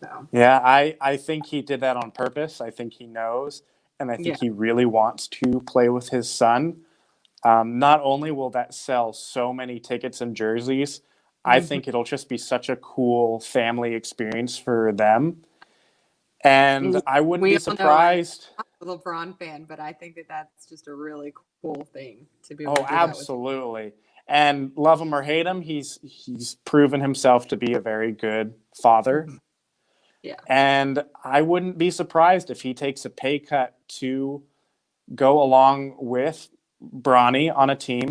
So yeah, I think he did that on purpose. I think he knows, and I think he really wants to play with his son. Not only will that sell so many tickets and jerseys, I think it'll just be such a cool family experience for them. And I wouldn't be surprised. I'm a LeBron fan, but I think that that's just a really cool thing to be able to do. Absolutely. And love him or hate him, he's proven himself to be a very good father. Yeah. And I wouldn't be surprised if he takes a pay cut to go along with Bronny on a team.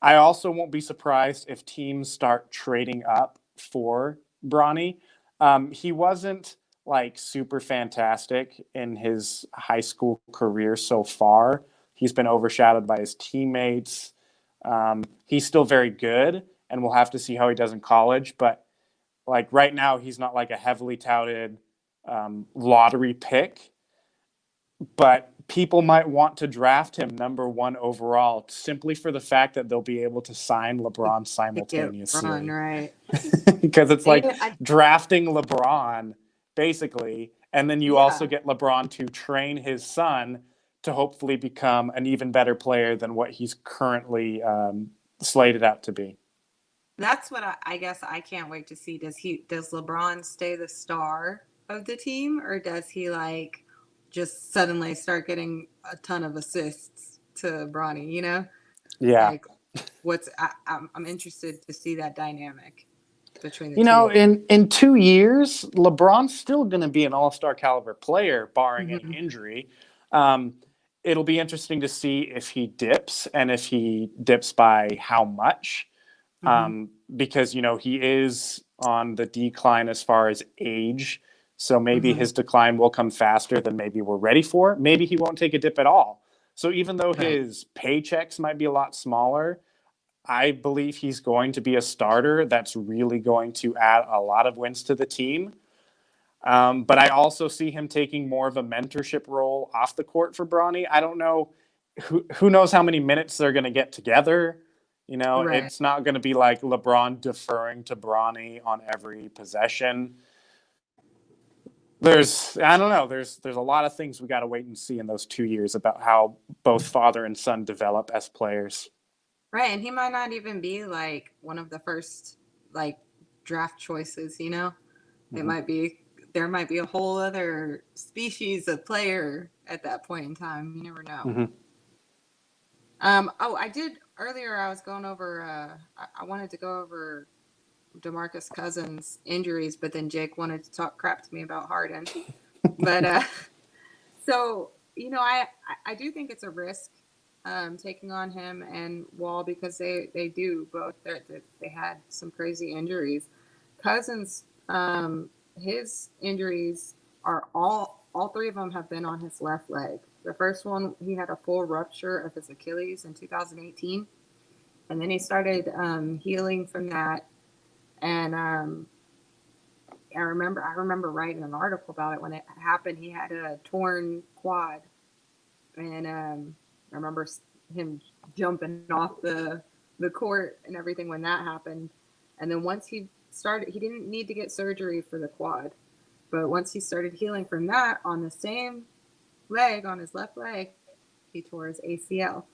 I also won't be surprised if teams start trading up for Bronny. He wasn't like super fantastic in his high school career so far. He's been overshadowed by his teammates. He's still very good, and we'll have to see how he does in college. But like right now, he's not like a heavily touted lottery pick. But people might want to draft him number 1 overall simply for the fact that they'll be able to sign LeBron simultaneously. LeBron, right? Because it's like drafting LeBron, basically, and then you also get LeBron to train his son to hopefully become an even better player than what he's currently slated out to be. That's what I guess I can't wait to see. Does LeBron stay the star of the team, or does he like just suddenly start getting a ton of assists to Bronny, Yeah. Like I'm interested to see that dynamic between the two. In 2 years, LeBron's still going to be an all-star caliber player, barring any injury. It'll be interesting to see if he dips, and if he dips by how much, because, he is on the decline as far as age. So maybe his decline will come faster than maybe we're ready for. Maybe he won't take a dip at all. So even though his paychecks might be a lot smaller, I believe he's going to be a starter that's really going to add a lot of wins to the team. But I also see him taking more of a mentorship role off the court for Bronny. I don't know. Who knows how many minutes they're going to get together. It's not going to be like LeBron deferring to Bronny on every possession. I don't know. There's a lot of things we got to wait and see in those 2 years about how both father and son develop as players. Right, and he might not even be like one of the first like draft choices. It might be there might be a whole other species of player at that point in time. You never know. I did earlier. I was going over. I wanted to go over DeMarcus Cousins' injuries, but then Jake wanted to talk crap to me about Harden. But so I do think it's a risk taking on him and Wall because they do both. They had some crazy injuries. Cousins, his injuries are all three of them have been on his left leg. The first one, he had a full rupture of his Achilles in 2018, and then he started healing from that. And I remember writing an article about it when it happened. He had a torn quad, and I remember him jumping off the court and everything when that happened. And then once he started, he didn't need to get surgery for the quad, but once he started healing from that on the same leg, on his left leg, he tore his ACL.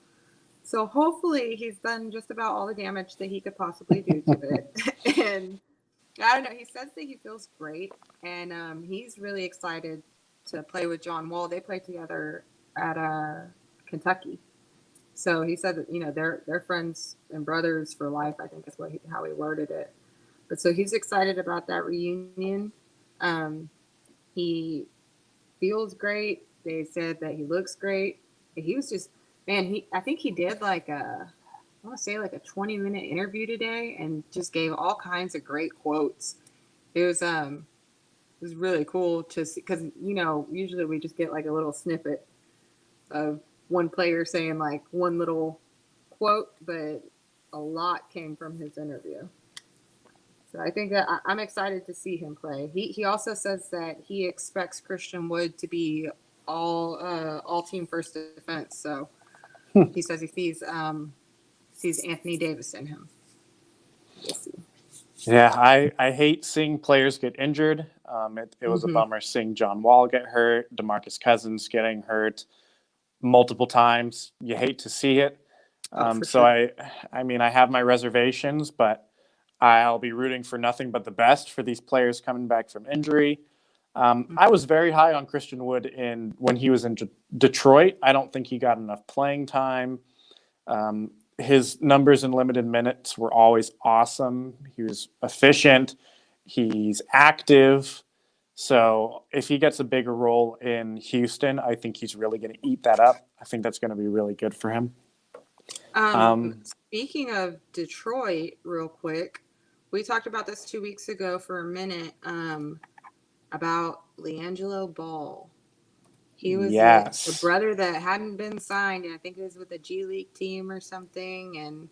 So hopefully he's done just about all the damage that he could possibly do to it. And I don't know, he says that he feels great, and he's really excited to play with John Wall. They played together at Kentucky. So he said that, they're friends and brothers for life, I think is how he worded it. But so he's excited about that reunion. He feels great. They said that he looks great. He was just, man, I think he did like a 20-minute interview today and just gave all kinds of great quotes. It was really cool to see, because, usually we just get like a little snippet of one player saying like one little quote, but a lot came from his interview. So I think that I'm excited to see him play. He also says that he expects Christian Wood to be all team first defense. So he says he sees Anthony Davis in him. We'll see. Yeah, I hate seeing players get injured. It was a bummer seeing John Wall get hurt, DeMarcus Cousins getting hurt multiple times. You hate to see it. So sure. I have my reservations, but I'll be rooting for nothing but the best for these players coming back from injury. I was very high on Christian Wood when he was in Detroit. I don't think he got enough playing time. His numbers in limited minutes were always awesome. He was efficient. He's active. So if he gets a bigger role in Houston, I think he's really going to eat that up. I think that's going to be really good for him. Speaking of Detroit, real quick, we talked about this 2 weeks ago for a minute about LiAngelo Ball. He was a brother that hadn't been signed, and I think it was with a G League team or something,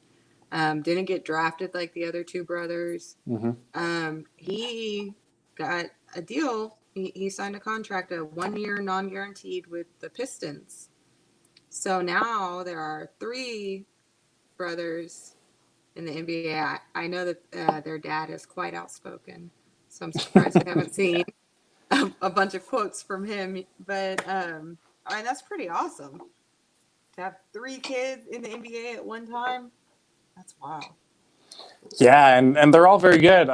and didn't get drafted like the other two brothers. He got a deal. He signed a contract, a 1-year non-guaranteed with the Pistons. So now there are 3 brothers in the NBA. I know that their dad is quite outspoken, so I'm surprised I haven't seen a bunch of quotes from him. But that's pretty awesome to have 3 kids in the NBA at one time. That's wild. Yeah, and they're all very good.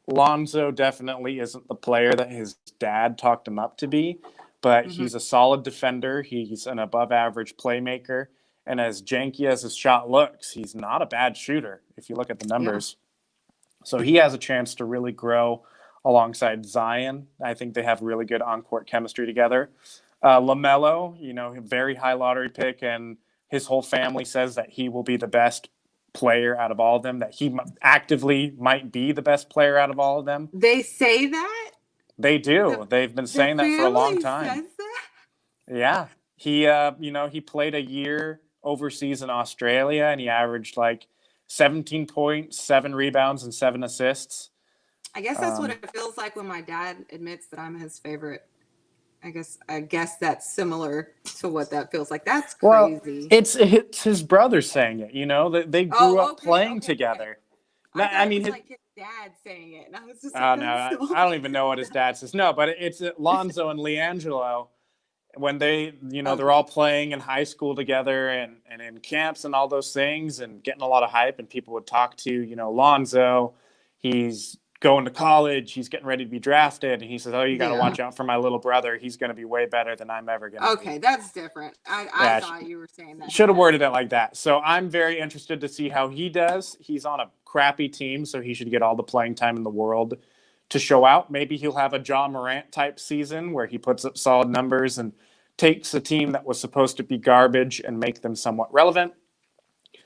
Lonzo definitely isn't the player that his dad talked him up to be, but he's a solid defender. He's an above-average playmaker. And as janky as his shot looks, he's not a bad shooter if you look at the numbers. Yeah. So he has a chance to really grow alongside Zion. I think they have really good on-court chemistry together. LaMelo, very high lottery pick, and his whole family says that he will be the best player out of all of them, that he actively might be the best player out of all of them. They say that? They do. They've been saying that for a long family time. says that? Yeah. He he played a year overseas in Australia and he averaged like 17 points, 7 rebounds, and 7 assists. I guess that's what it feels like when my dad admits that I'm his favorite. I guess that's similar to what that feels like. That's Well, crazy. it's his brother saying it, they grew up playing Okay. together. I thought it was his, like his dad saying it, and I was just oh like, no, that's so I don't even know what his dad says. No, but it's Lonzo and LiAngelo when they, they're all playing in high school together and in camps and all those things and getting a lot of hype, and people would talk to, Lonzo, he's going to college, he's getting ready to be drafted, and he says, oh, you got to watch out for my little brother, he's going to be way better than I'm ever going to be. Okay, that's different. I thought you were saying that. Should have worded it like that. So I'm very interested to see how he does. He's on a crappy team, so he should get all the playing time in the world to show out. Maybe he'll have a John Morant type season where he puts up solid numbers and takes a team that was supposed to be garbage and make them somewhat relevant.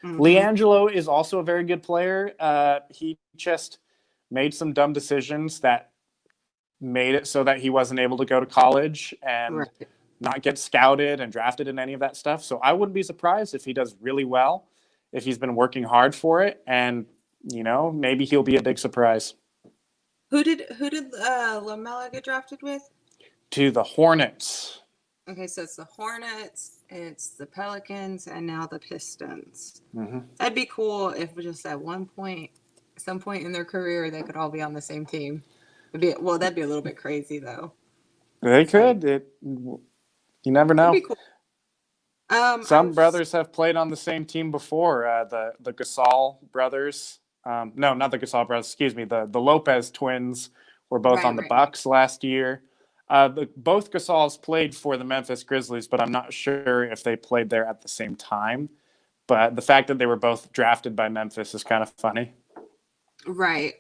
Mm-hmm. LiAngelo is also a very good player. He just made some dumb decisions that made it so that he wasn't able to go to college and not get scouted and drafted in any of that stuff. So I wouldn't be surprised if he does really well, if he's been working hard for it, and maybe he'll be a big surprise. Who did LaMelo get drafted with? To the Hornets. Okay, so it's the Hornets, it's the Pelicans, and now the Pistons. Mm-hmm. That'd be cool if just at some point in their career, they could all be on the same team. That'd be a little bit crazy, though. They could. You never know. That'd be cool. Some brothers have played on the same team before. The Gasol brothers. No, not the Gasol brothers. Excuse me. The Lopez twins were both on the Bucks last year. Both Gasols played for the Memphis Grizzlies, but I'm not sure if they played there at the same time. But the fact that they were both drafted by Memphis is kind of funny. Right.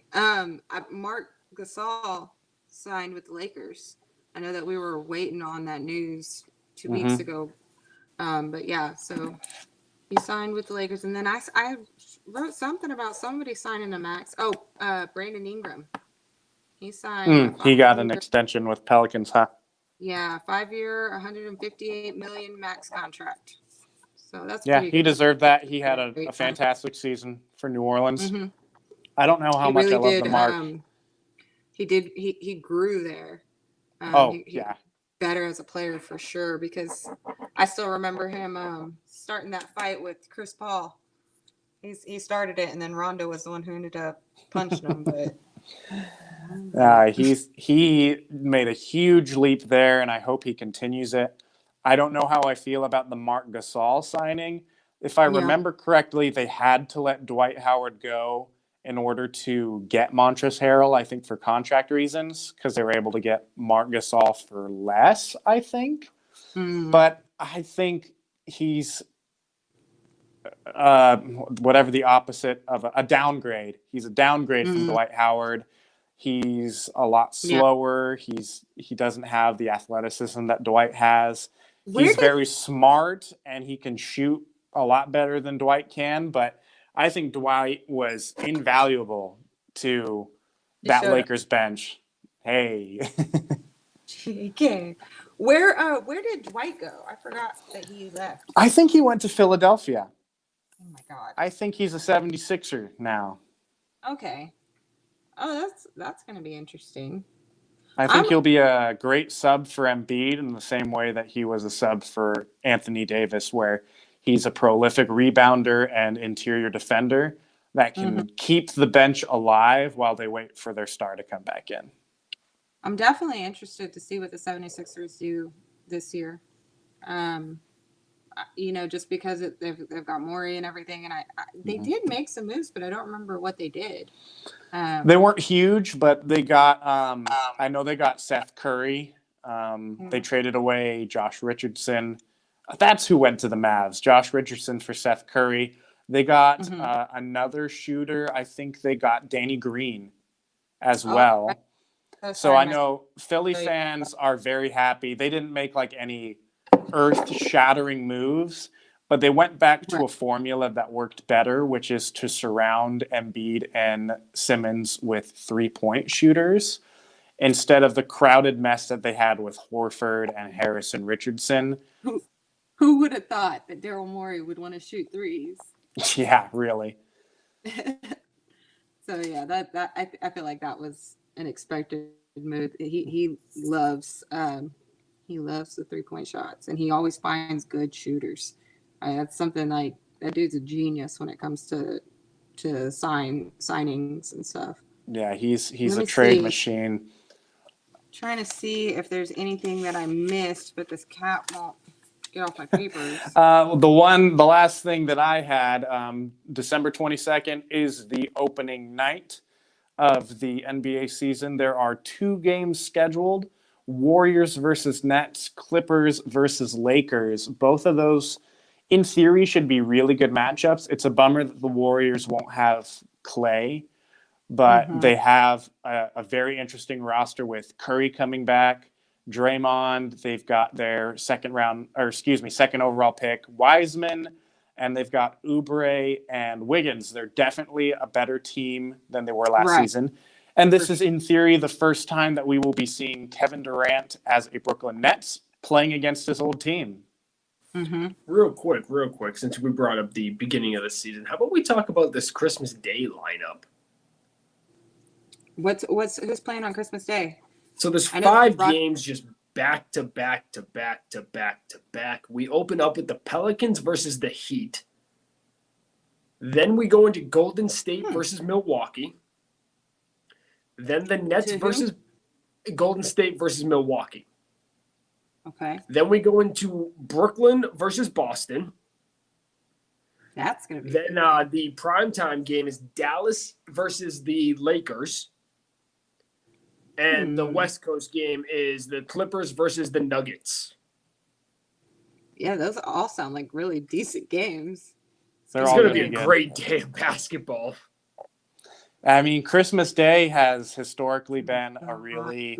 Mark Gasol signed with the Lakers. I know that we were waiting on that news 2 weeks ago. But yeah, so he signed with the Lakers. And then I wrote something about somebody signing a max. Oh, Brandon Ingram. He signed. He got an extension with Pelicans, huh? Yeah, 5-year, $158 million max contract. So that's he deserved that. He had a fantastic season for New Orleans. Mm-hmm. I don't know how much I love the mark. He did. He grew there. He better as a player for sure, because I still remember him starting that fight with Chris Paul. He started it, and then Rondo was the one who ended up punching him. But he made a huge leap there, and I hope he continues it. I don't know how I feel about the Marc Gasol signing. If I remember correctly, they had to let Dwight Howard go in order to get Montrezl Harrell, I think for contract reasons, because they were able to get Marc Gasol for less, I think. But I think he's whatever the opposite of a downgrade. He's a downgrade from Dwight Howard. He's a lot slower. He doesn't have the athleticism that Dwight has. He's very smart, and he can shoot a lot better than Dwight can, but I think Dwight was invaluable to that Lakers bench. Hey. Okay. Where did Dwight go? I forgot that he left. I think he went to Philadelphia. Oh my God. I think he's a 76er now. Okay. Oh, that's going to be interesting. I think he'll be a great sub for Embiid in the same way that he was a sub for Anthony Davis, where he's a prolific rebounder and interior defender that can keep the bench alive while they wait for their star to come back in. I'm definitely interested to see what the 76ers do this year. Just because they've got Morey and everything, and they did make some moves, but I don't remember what they did. They weren't huge, but they got. I know they got Seth Curry. They traded away Josh Richardson. That's who went to the Mavs. Josh Richardson for Seth Curry. They got another shooter. I think they got Danny Green as well. So I know Philly fans are very happy. They didn't make like any earth-shattering moves, but they went back to a formula that worked better, which is to surround Embiid and Simmons with three-point shooters. instead of the crowded mess that they had with Horford and Harrison Richardson. Who would have thought that Daryl Morey would want to shoot threes? Yeah, really. So yeah, I feel like that was an expected move. He loves the 3-point shots, and he always finds good shooters. That's something like that dude's a genius when it comes to signings and stuff. Yeah, he's Let a me trade see. machine. Trying to see if there's anything that I missed, but this cat won't get off my papers. The last thing that I had, December 22nd is the opening night of the NBA season. There are 2 games scheduled: Warriors versus Nets, Clippers versus Lakers. Both of those, in theory, should be really good matchups. It's a bummer that the Warriors won't have Clay, but they have a very interesting roster with Curry coming back, Draymond. They've got their second overall pick, Wiseman, and they've got Oubre and Wiggins. They're definitely a better team than they were last season. And this is, in theory, the first time that we will be seeing Kevin Durant as a Brooklyn Nets playing against his old team. Real quick, since we brought up the beginning of the season, how about we talk about this Christmas Day lineup? Who's playing on Christmas Day? So there's 5 games just back to back to back to back to back. We open up with the Pelicans versus the Heat. Then we go into Golden State versus Milwaukee. Then the Nets versus Golden State versus Milwaukee. Okay. Then we go into Brooklyn versus Boston. That's going to be Then the primetime game is Dallas versus the Lakers. And the West Coast game is the Clippers versus the Nuggets. Yeah, those all sound like really decent games. It's going to be a great day of basketball. I mean, Christmas Day has historically been a really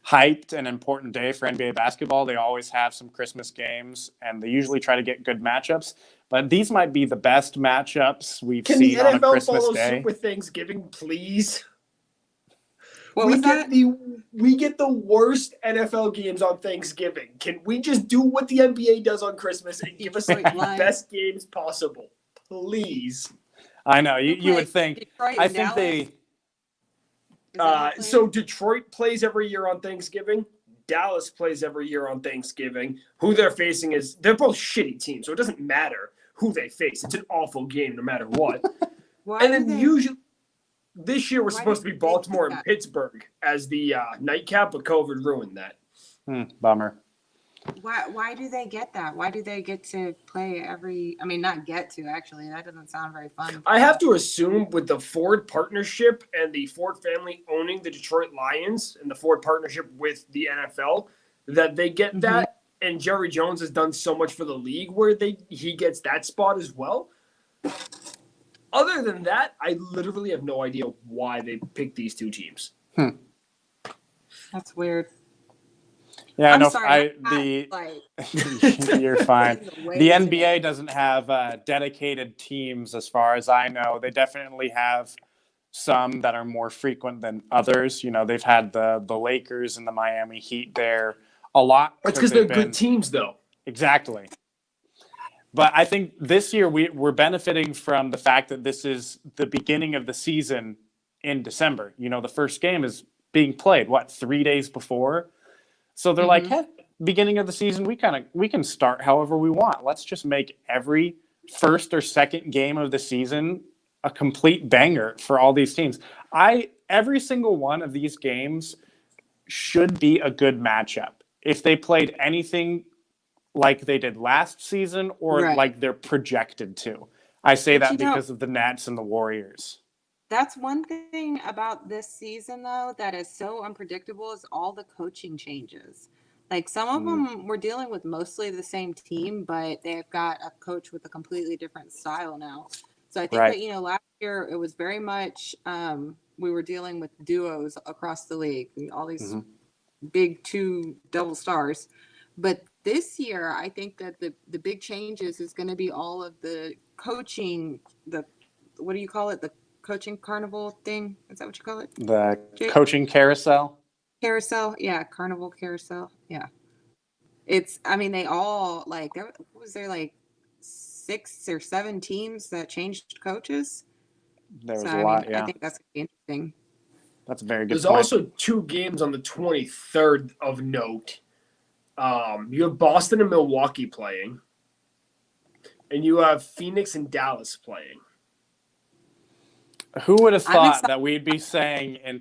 hyped and important day for NBA basketball. They always have some Christmas games, and they usually try to get good matchups. But these might be the best matchups we've seen on a Christmas Day. Can the NFL follow suit with Thanksgiving, please? We get the worst NFL games on Thanksgiving. Can we just do what the NBA does on Christmas and give us the best games possible? Please. I know you would think. I think so Detroit plays every year on Thanksgiving. Dallas plays every year on Thanksgiving. Who they're facing they're both shitty teams, so it doesn't matter who they face. It's an awful game no matter what. Usually this year was supposed to be Baltimore and Pittsburgh as the nightcap, but COVID ruined that. Bummer. Why do they get that? Why do they get to play not get to, actually. That doesn't sound very fun. I have to assume with the Ford partnership and the Ford family owning the Detroit Lions and the Ford partnership with the NFL that they get that. And Jerry Jones has done so much for the league where he gets that spot as well. Other than that, I literally have no idea why they picked these 2 teams. That's weird. Yeah, I'm no, sorry, you're fine. The NBA doesn't have dedicated teams, as far as I know. They definitely have some that are more frequent than others. You know, they've had the Lakers and the Miami Heat there a lot. That's because they're good teams, though. Exactly. But I think this year we're benefiting from the fact that this is the beginning of the season in December. You know, the first game is being played, 3 days before? So they're like, hey, beginning of the season, we can start however we want. Let's just make every first or second game of the season a complete banger for all these teams. Every single one of these games should be a good matchup. If they played anything like they did last season or like they're projected to. I say that because of the Nets and the Warriors. That's one thing about this season, though, that is so unpredictable is all the coaching changes. Like some of them we're dealing with mostly the same team, but they've got a coach with a completely different style now. So I think that, last year it was very much we were dealing with duos across the league, all these big 2 double stars. But this year, I think that the big changes is going to be all of the coaching, what do you call it? The coaching carnival thing? Is that what you call it? The coaching carousel? Carousel, yeah, Carnival Carousel, yeah. I mean, they all like was there like 6 or 7 teams that changed coaches. There So was a I lot. mean, I Yeah, think that's gonna be interesting. that's a very good There's point. also 2 games on the 23rd of note. You have Boston and Milwaukee playing, and you have Phoenix and Dallas playing. Who would have I'm thought excited. that we'd be saying in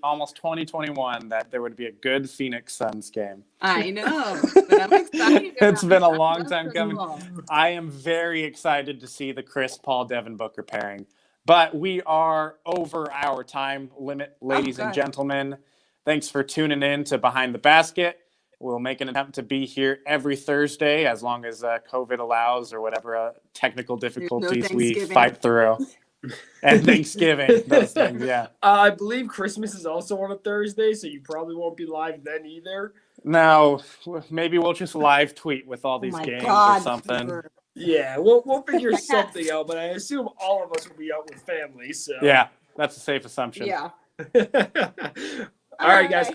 almost 2021 that there would be a good Phoenix Suns game? I know, but I'm excited. It's about been it. a I long love time Chris coming. Paul. I am very excited to see the Chris Paul Devin Booker pairing. But we are over our time limit, ladies and God. gentlemen. Thanks for tuning in to Behind the Basket. We'll make an attempt to be here every Thursday as long as COVID allows or whatever technical difficulties we Thanksgiving. fight through. And Thanksgiving, those things, yeah. I believe Christmas is also on a Thursday, so you probably won't be live then either. No, maybe we'll just live tweet with all Oh these my games God, or something. Cooper. Yeah, we'll figure something out, but I assume all of us will be out with family. So Yeah, that's a safe assumption. Yeah. All right, guys.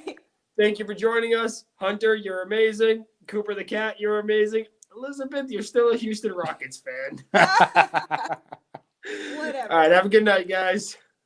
Thank you for joining us. Hunter, you're amazing. Cooper the cat, you're amazing. Elizabeth, you're still a Houston Rockets fan. Whatever. All right, have a good night, guys.